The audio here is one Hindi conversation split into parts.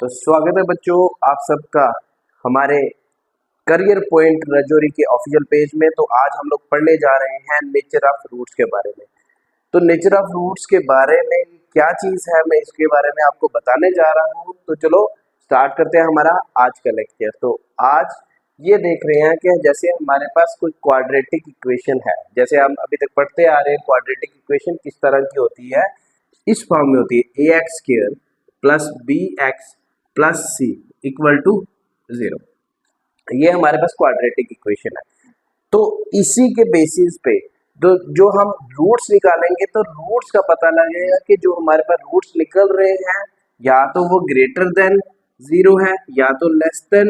तो स्वागत है बच्चों आप सबका हमारे करियर पॉइंट राजौरी के ऑफिशियल पेज में। तो आज हम लोग पढ़ने जा रहे हैं नेचर ऑफ रूट्स के बारे में। तो नेचर ऑफ रूट्स के बारे में क्या चीज़ है, मैं इसके बारे में आपको बताने जा रहा हूँ। तो चलो स्टार्ट करते हैं हमारा आज का लेक्चर। तो आज ये देख रहे हैं कि जैसे हमारे पास कोई क्वाड्रेटिक इक्वेशन है, जैसे हम अभी तक पढ़ते आ रहे हैं क्वाड्रेटिक इक्वेशन किस तरह की होती है, इस फॉर्म में होती है ax square plus bx plus c equal to 0। ये हमारे पास क्वाड्रेटिक इक्वेशन है। तो इसी के बेसिस पे जो हम रूट्स निकालेंगे तो रूट्स का पता लगेगा कि जो हमारे पास रूट्स निकल रहे हैं या तो वो ग्रेटर देन 0 है या तो लेस देन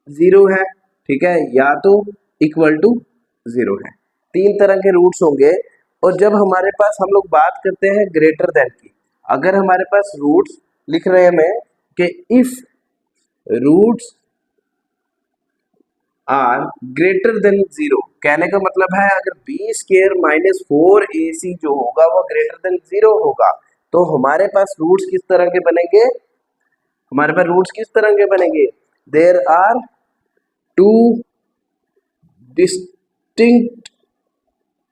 0 है, ठीक है, या तो इक्वल टू 0 है। तीन तरह के रूट्स होंगे। और जब हमारे पास हम लोग बात करते हैं ग्रेटर देन की, अगर हमारे पास रूट्स लिख रहे हैं मैं कि if roots are greater than 0, कहने का मतलब है अगर बी स्क्वायर माइनस 4ac जो होगा वो ग्रेटर देन 0 होगा तो हमारे पास रूट्स किस तरह के बनेंगे, हमारे पास रूट्स किस तरह के बनेंगे, there are two distinct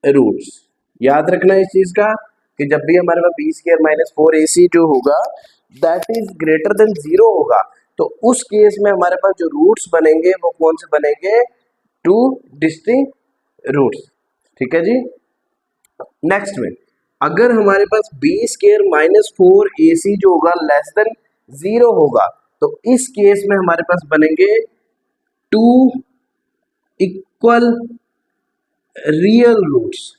roots. याद रखना इस चीज का कि जब भी हमारे पास बी स्क्वायर माइनस 4ac जो होगा दैट इज ग्रेटर देन 0 होगा तो उस केस में हमारे पास जो रूट्स बनेंगे वो कौन से बनेंगे, टू डिस्टिंक्ट रूट्स, ठीक है जी। नेक्स्ट में अगर हमारे पास बी स्क्वायर माइनस 4ac जो होगा लेस देन 0 होगा तो इस केस में हमारे पास बनेंगे टू इक्वल रियल रूट्स।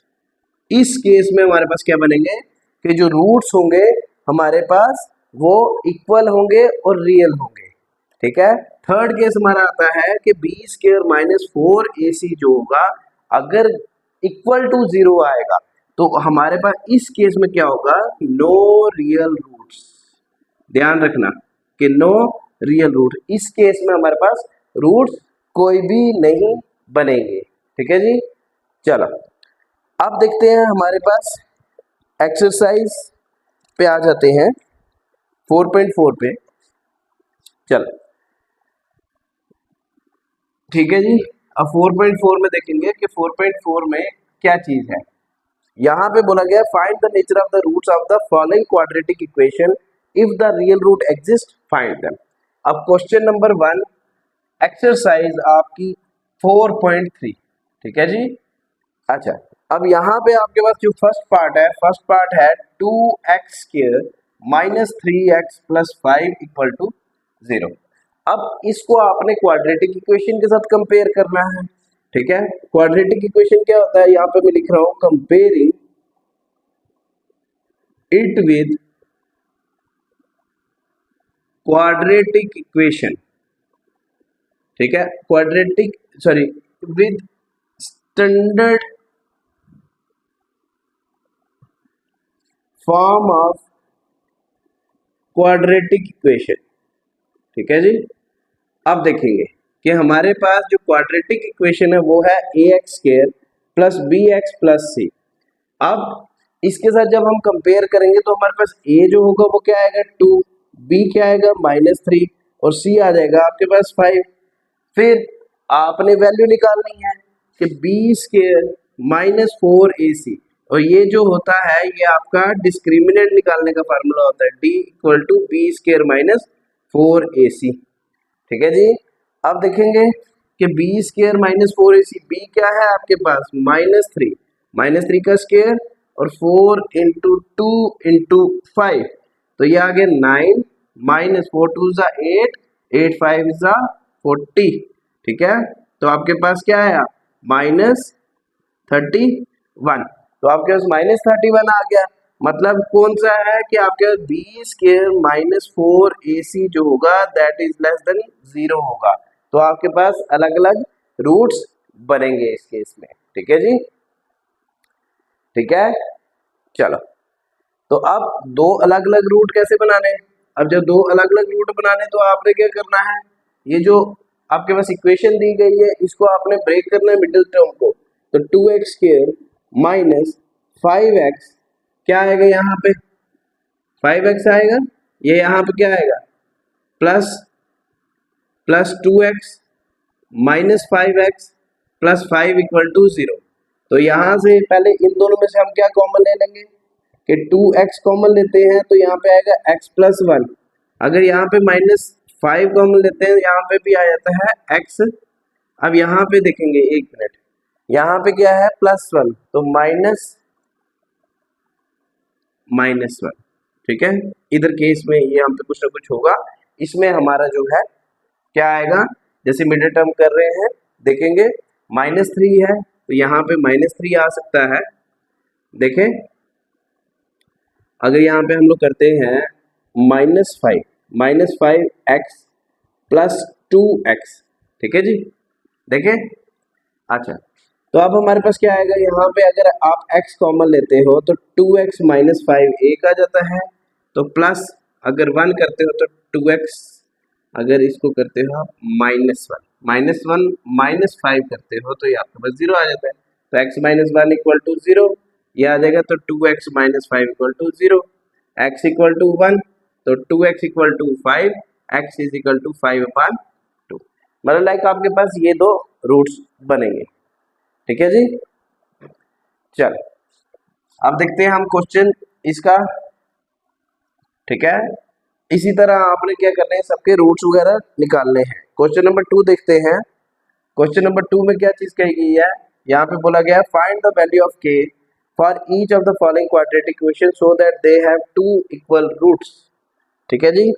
इस केस में हमारे पास क्या बनेंगे कि जो रूट्स होंगे हमारे पास वो इक्वल होंगे और रियल होंगे, ठीक है। थर्ड केस हमारा आता है कि बी स्क्वायर माइनस 4ac जो होगा अगर इक्वल टू 0 आएगा तो हमारे पास इस केस में क्या होगा, नो रियल रूट्स। ध्यान रखना कि नो रियल रूट, इस केस में हमारे पास रूट्स कोई भी नहीं बनेंगे, ठीक है जी। चलो अब देखते हैं हमारे पास एक्सरसाइज पे आ जाते हैं 4.4 पे। चलो ठीक है जी। अब 4.4 में देखेंगे कि 4.4 में क्या चीज है। यहाँ पे बोला गया find the nature of the roots of the following quadratic equation if the real root exist find them. अब क्वेश्चन नंबर 1 एक्सरसाइज आपकी 4.3, ठीक है जी। अच्छा अब यहाँ पे आपके पास जो फर्स्ट पार्ट है 2x square minus 3x plus 5 equal to 0। अब इसको आपने क्वाड्रेटिक इक्वेशन के साथ कंपेयर करना है, ठीक है। क्वाड्रेटिक इक्वेशन क्या होता है, यहाँ पे मैं लिख रहा हूं comparing it with quadratic equation, ठीक है, with standard form of quadratic equation, ठीक है जी। अब देखेंगे कि हमारे पास जो क्वाड्रेटिक इक्वेशन है वो है ax square plus bx plus c। अब इसके साथ जब हम कंपेयर करेंगे तो हमारे पास a जो होगा वो क्या आएगा 2, b क्या आएगा -3 और c आ जाएगा आपके पास 5। फिर आपने वैल्यू निकालनी है कि b स्क्वायर माइनस 4ac और ये जो होता है ये आपका डिस्क्रिमिनेंट निकालने का फार्मूला होता है d equal to b square minus 4ac, ठीक है जी। अब देखेंगे कि B square minus 4ac, B क्या है आपके पास -3 का स्क्वायर और 4 इंटू 2 इंटू 5 तो ये आ गया 9 माइनस 4 2 ज़ा 8 8 5 ज़ा 40, ठीक है। तो आपके पास क्या आया -31, तो आपके पास -31 आ गया। मतलब कौन सा है कि आपके बी स्क्वायर माइनस 4ac जो होगा दैट इज लेस देन 0 होगा। तो आपके पास अलग अलग रूट्स बनेंगे इस केस में, ठीक है जी, ठीक है। चलो तो अब दो अलग अलग रूट कैसे बनाने, अब जब दो अलग अलग रूट बनाने तो आपने क्या करना है, ये जो आपके पास इक्वेशन दी गई है इसको आपने ब्रेक करना है मिडिल टर्म को। तो 2x स्क्वायर माइनस 5x क्या आएगा, यहाँ पे 5x आएगा, ये यहाँ पे क्या आएगा plus plus 2x minus 5x plus 5 equal to 0। तो यहाँ से पहले इन दोनों में से हम क्या कॉमन ले लेंगे कि 2x कॉमन लेते हैं तो यहाँ पे आएगा x प्लस 1। अगर यहाँ पे माइनस 5 कॉमन लेते हैं यहाँ पे भी आ जाता है x। अब यहाँ पे देखेंगे, एक मिनट, यहाँ पे क्या है प्लस 1 तो माइनस 1। ठीक है, इधर केस में ये हम पे कुछ ना कुछ होगा, इसमें हमारा जो है क्या आएगा, जैसे मिडिल टर्म कर रहे हैं देखेंगे -3 है तो यहाँ पे -3 आ सकता है। देखें अगर यहाँ पे हम लोग करते हैं -5 x प्लस 2x, ठीक है जी, देखें। अच्छा तो अब हमारे पास क्या आएगा, यहाँ पे अगर आप x कॉमन लेते हो तो 2x माइनस 5 एक आ जाता है, तो प्लस अगर 1 करते हो तो 2x, अगर इसको करते हो आप -1 माइनस 5 करते हो तो ये आपके पास 0 आ जाता है। तो x माइनस 1 इक्वल टू 0 ये आ जाएगा, तो 2x minus 5 equal to 0, x equal to 1 तो 2x equal to 5, x is equal to 5/2। मतलब लाइक आपके पास ये दो रूट्स बनेंगे। ठीक है जी, चल अब देखते हैं हम क्वेश्चन इसका। ठीक है, इसी तरह आपने क्या करना है, सबके रूट्स वगैरह निकालने हैं। क्वेश्चन नंबर 2 देखते हैं। क्वेश्चन नंबर 2 में क्या चीज कही गई है, यहाँ पे बोला गया find the value of k for each of the following quadratic equation so that they have 2 equal roots. ठीक है जी,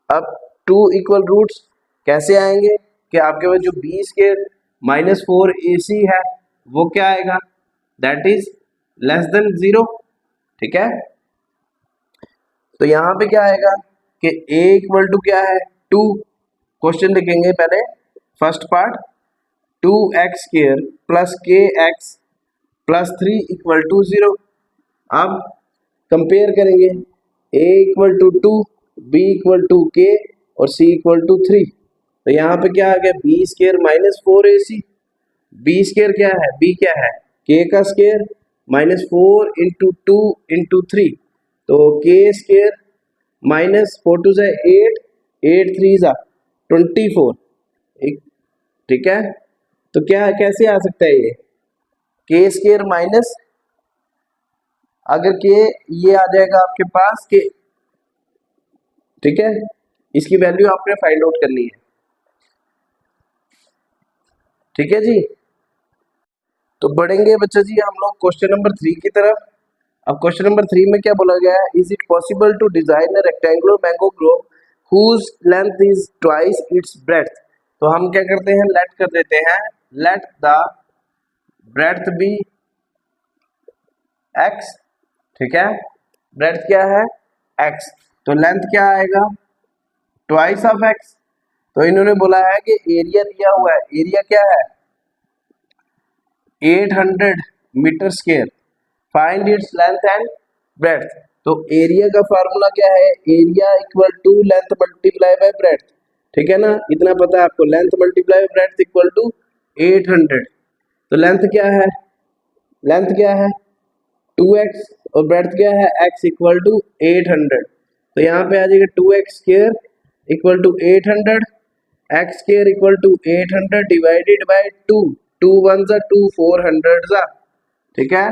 अब 2 इक्वल रूट्स कैसे आएंगे कि आपके पास जो b स्क्वायर माइनस 4ac है वो क्या आएगा, दैट इज लेस देन 0। ठीक है, तो यहाँ पे क्या आएगा कि a इक्वल टू क्या है 2। क्वेश्चन लिखेंगे पहले first part, 2x square plus kx plus 3 equal to 0। अब कंपेयर करेंगे, a equal to 2, b equal to k और c इक्वल टू 3। तो यहाँ पे क्या आ गया b square minus 4ac। b square क्या है, b क्या है k का स्क्वायर माइनस 4 इंटू 2 इंटू 3, तो k स्क्वायर माइनस 4 टू जा 8, 8 3 जा 24। ठीक है, तो क्या कैसे आ सकता है ये k स्क्वायर माइनस, अगर k ये आ जाएगा आपके पास के, ठीक है, इसकी वैल्यू आपने फाइंड आउट करनी है। ठीक है जी, तो बढ़ेंगे बच्चा जी हम लोग क्वेश्चन नंबर 3 की तरफ। अब क्वेश्चन नंबर 3 में क्या बोला गया है, is it possible to design a rectangular mango grove whose length is twice its breadth. तो हम क्या करते हैं, लेट कर देते हैं, let the breadth be x। ठीक है, ब्रेड्थ क्या है x, तो लेंथ क्या आएगा ट्वाइस ऑफ x। तो इन्होंने बोला है कि एरिया दिया हुआ है, एरिया क्या है 800 metre square, find its length and breadth. तो एरिया का फार्मूला क्या है, area equal to length multiply by breadth. ठीक है ना, इतना पता है आपको, length multiply by breadth equal to 800। तो लेंथ क्या है, लेंथ क्या है 2x और ब्रेड्थ क्या है x इक्वल टू 800। तो यहाँ पे आ जाएगा 2x square equal to 800, x square equal to 800 divided by 2, 2 1 जा 2 400 जा। ठीक है,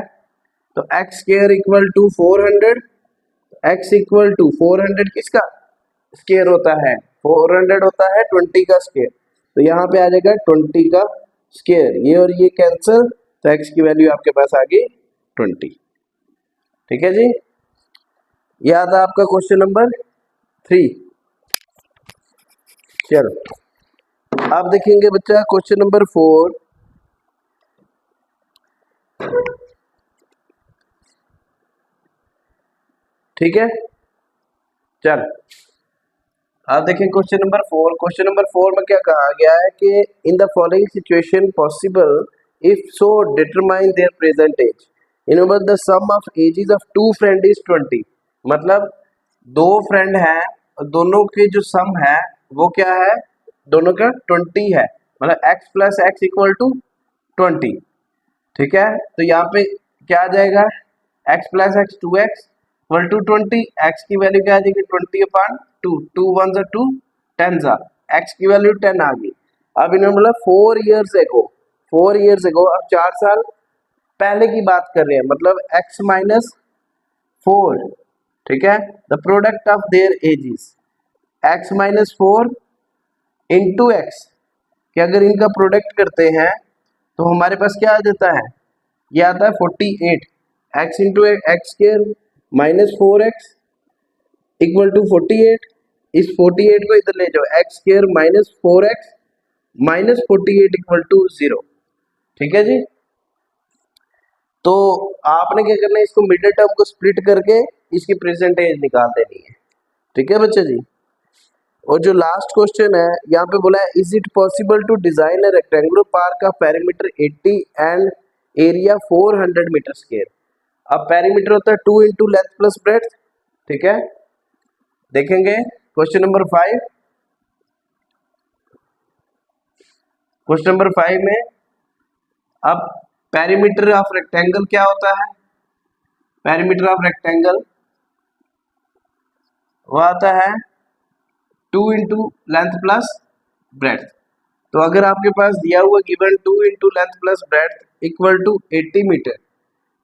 तो x square equal to 400, x equal to 400 किसका स्क्वायर होता है, 400 होता है 20 का स्क्वायर। तो यहाँ पे आ जाएगा 20 का स्क्वायर, ये और ये कैंसिल, तो x की वैल्यू आपके पास आ गई 20। ठीक है जी, याद है आपका क्वेश्चन नंबर 3। चलो आप देखेंगे बच्चा क्वेश्चन नंबर 4। ठीक है, चल आप देखें क्वेश्चन नंबर 4। क्वेश्चन नंबर 4 में क्या कहा गया है कि in the following situation possible if so determine their present age, in other the sum of ages of two friend is 20। मतलब दो फ्रेंड हैं और दोनों के जो सम है वो क्या है, दोनों का 20 है, मतलब x plus x equal to 20। ठीक है, तो यहाँ पे क्या आ जाएगा, x plus x 2x equal to 20, x की वैल्यू क्या आ जाएगी 20/2, 2 1 2 10 था, x की वैल्यू 10 आ गई। अब इन्होंने बोला 4 years ago, 4 years ago, अब 4 साल पहले की बात कर रहे हैं, मतलब x माइनस 4, ठीक है। The product of their edges, x minus 4 into x, कि अगर इनका प्रोडक्ट करते हैं तो हमारे पास क्या आ जाता है, ये आता है 48, x into x square minus 4x equal to 48। इस 48 को इधर ले जाओ, x स्क्वायर minus 4x minus 48 equal to 0, ठीक है जी। तो आपने क्या करना है, इसको मिडिल टर्म को स्प्लिट करके इसकी प्रेजेंट एज निकाल देनी है, ठीक है बच्चे जी। और जो लास्ट क्वेश्चन है यहाँ पे बोला है, is it possible to design a rectangular park का perimeter 80 and area 400 metre square. अब पेरीमीटर होता है 2 इंटू लेंथ प्लस ब्रेड्थ, ठीक है। देखेंगे क्वेश्चन नंबर 5। क्वेश्चन नंबर 5 में अब पेरीमीटर ऑफ रेक्टेंगल क्या होता है, पेरीमीटर ऑफ रेक्टेंगल वो आता है 2 इंटू लेंथ प्लस ब्रेड्थ। तो अगर आपके पास दिया हुआ given 2 into length plus breadth equal to 80 metre,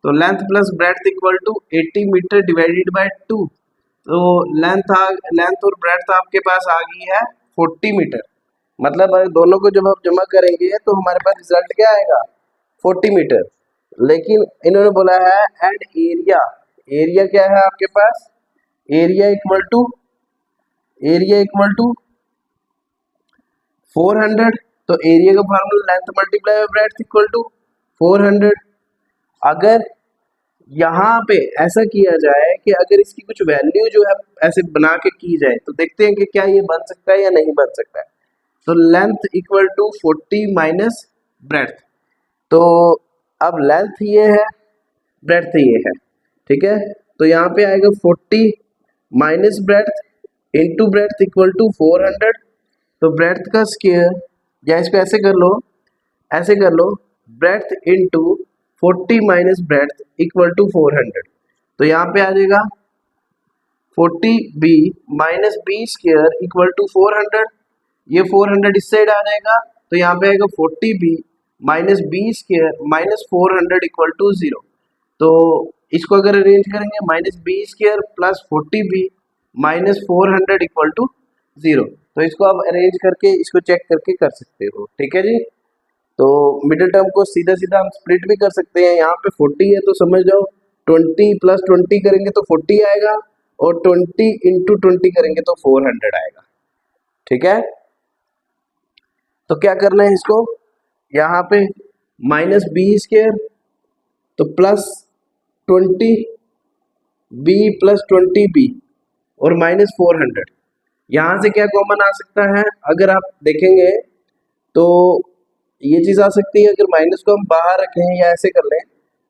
तो length plus breadth equal to 80 metre divided by 2, तो लेंथ और ब्रेड्थ आपके पास आ गई है 40 मीटर। मतलब दोनों को जब आप जमा करेंगे तो हमारे पास रिजल्ट क्या आएगा, 40 मीटर। लेकिन इन्होंने बोला है एंड एरिया, एरिया क्या है आपके पास, एरिया इक्वल टू 400, तो एरिया का formula length multiply by breadth equal to 400। अगर यहाँ पे ऐसा किया जाए कि अगर इसकी कुछ वैल्यू जो है ऐसे बना के की जाए, तो देखते हैं कि क्या ये बन सकता है या नहीं बन सकता है। तो length equal to 40 minus breadth, तो अब लेंथ ये है, ब्रेड्थ ये है, ठीक है। तो यहाँ पे आएगा 40 minus breadth into breadth equal to 400, तो ब्रेड्थ का स्क्वायर, या इसको ऐसे कर लो, ऐसे कर लो, breadth into 40 minus breadth equal to 400, तो यहाँ पे आ जाएगा 40b minus B square equal to 400, ये 400 इस साइड आ जाएगा, तो यहाँ पे आएगा 40b minus B square minus 400 equal to 0। तो इसको अगर अरेंज करेंगे, minus B square plus 40b minus 400 equal to 0, तो इसको आप अरेंज करके इसको चेक करके कर सकते हो, ठीक है जी। तो मिडिल टर्म को सीधा सीधा हम स्प्लिट भी कर सकते हैं, यहाँ पे 40 है तो समझ जाओ 20 प्लस 20 करेंगे तो 40 आएगा, और 20 इंटू 20 करेंगे तो 400 आएगा, ठीक है। तो क्या करना है इसको, यहाँ पे माइनस बी स्क्वायर तो प्लस 20 बी प्लस 20 बी और माइनस 400, यहाँ से क्या कॉमन आ सकता है, अगर आप देखेंगे तो ये चीज आ सकती है, अगर माइनस को हम बाहर रखें या ऐसे कर लें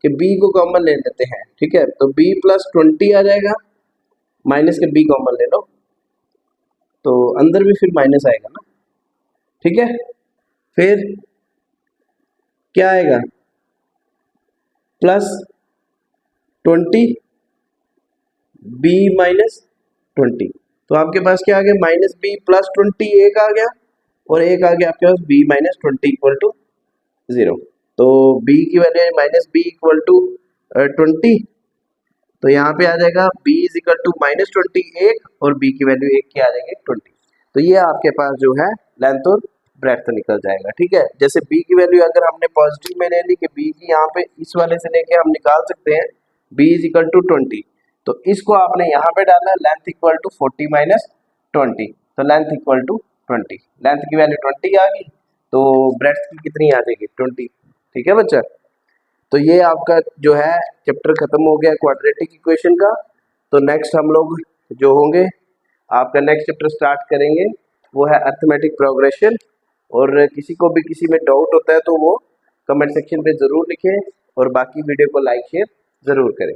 कि b को कॉमन ले लेते हैं, ठीक है, तो b प्लस 20 आ जाएगा, माइनस के b कॉमन ले लो तो अंदर भी फिर माइनस आएगा ना, ठीक है। फिर क्या आएगा, प्लस 20 b माइनस 20, तो आपके पास क्या आ गया, माइनस बी प्लस 20 एक आ गया, और एक आ गया आपके पास b माइनस 20 इक्वल टू 0। तो b की वैल्यू है माइनस बी इक्वल टू 20, तो यहाँ पे आ जाएगा b is equal to minus 20 एक, और b की वैल्यू एक की आ जाएगी 20। तो ये आपके पास जो है लेंथ और ब्रेड्थ निकल जाएगा, ठीक है। जैसे b की वैल्यू अगर हमने पॉजिटिव में ले ली कि b की यहाँ पे इस वाले से लेके हम निकाल सकते हैं b इज इक्वल टू 20, तो इसको आपने यहाँ पे डाला लेंथ इक्वल टू 40 माइनस 20, तो लेंथ इक्वल टू 20, लेंथ की वैल्यू 20 आ गई, तो ब्रेड्थ की कितनी आ जाएगी 20, ठीक है बच्चा। तो ये आपका जो है चैप्टर खत्म हो गया क्वाड्रेटिक इक्वेशन का। तो नेक्स्ट हम लोग जो होंगे, आपका नेक्स्ट चैप्टर स्टार्ट करेंगे वो है अर्थमेटिक प्रोग्रेशन, और किसी को भी किसी में डाउट होता है तो वो कमेंट सेक्शन पे ज़रूर लिखें, और बाकी वीडियो को लाइक शेयर ज़रूर करें।